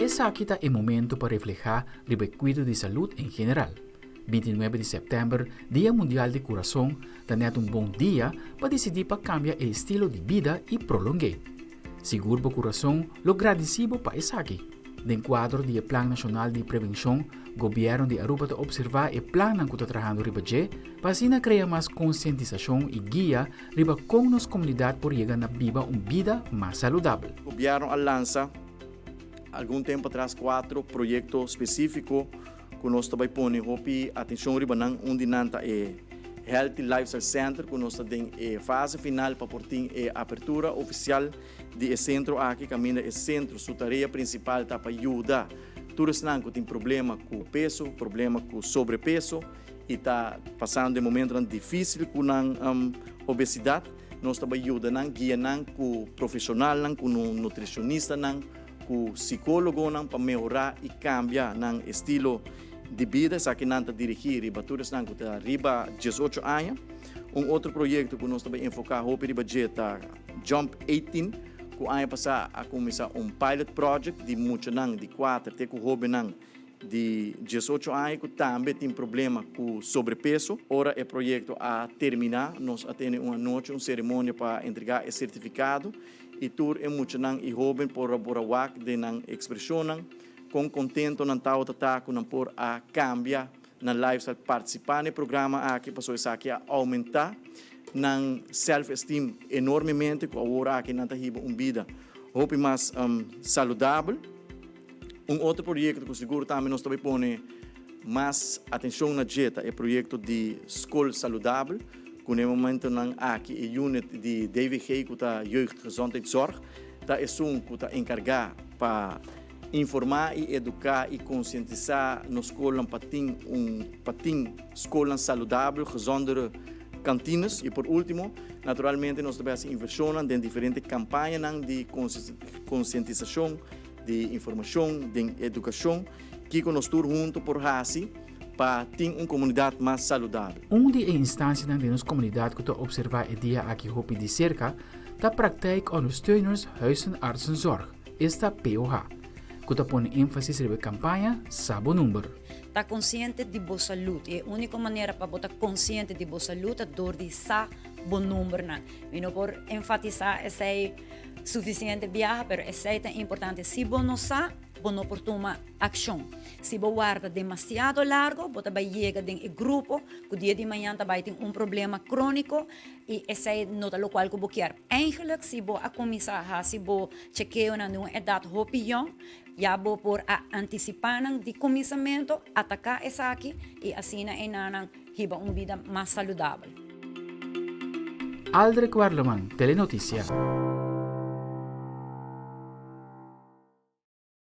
esa kita é momento para reflejar sobre o cuidado de saúde em geral. 29 de setembro, Dia Mundial de Coração, é um bom dia para decidir para cambiar o estilo de vida e prolongar. Seguro o coração, lo agradecido para essa aqui. Dentro do quadro do Plano Nacional de Prevenção, o governo de Aruba está observar o plano que está trabalhando riba para assim criar mais conscientização e guia riba com nossa comunidade por chegar a viver uma vida mais saudável. O governo lança algum tempo atrás 4 projetos específicos que nós também ponemos atenção riba nang onde nanta Healthy Lifestyle Center, que nós temos a fase final para portar a abertura oficial do centro aqui, caminho é centro, sua tarefa principal está para ajudar todos que têm problema com peso, problema com sobrepeso e está passando de momento difícil com obesidade. Nós também ajudamos guia com profissional, com nutricionista, com psicólogo para melhorar e cambiar o estilo de vida, sa que nanta dirigir riba todos nang kuta riba 18 anos. Outro projeto que nós também enfocar hope riba jeta Jump 18, que ano passado a começar pilot project de muito nang de 4 até que hope nang de 18 anos que também tem problema com sobrepeso. Ora é projeto a terminar, nós temos uma noite, uma cerimônia para entregar o certificado e tur é muito nang e hope por wak de nang expressão com contento não tá não por a cambiar na lifestyle participar no programa aqui passou isso aqui a aumentar na self-esteem enormemente com agora aqui não tá riba vida hope mais saudável. Outro projeto que seguro também nós também põe mais atenção na dieta é o projeto de escola saudável que no momento não aqui é unit de DVG que tá jeugdgezondheidszorg tá é que tá encarregado para informar e educar e conscientizar na escola para ter escola saudável, gezondere cantinas. E por último, naturalmente, nós também investimos em diferentes campanhas de conscientização, de informação, de educação, que nós estamos juntos por assim para ter uma comunidade mais saudável. Uma das instâncias da nossa comunidade que está observar o dia aqui de cerca, é a praktijk ondersteuners huizenartsenzorg, esta POH. Que está pondo ênfase sobre a campanha Sabo Número. Está consciente de boa saúde. E a única maneira para estar consciente de boa saúde é dor de bom número. E não por enfatizar essa suficiente viagem, mas essa é importante. Se você não sabe, você não pode tomar ação. Se você guarda demasiado largo, você vai chegar em um grupo que o dia de manhã vai ter problema crônico e essa é nota lo qual que você quer. Eigenlijk, se você começar se você chequeia na idade jovem, já vou por antecipar de começamento, atacar essa aqui e assim é riba uma vida mais saudável. Aldrich Warleman, Telenotícia.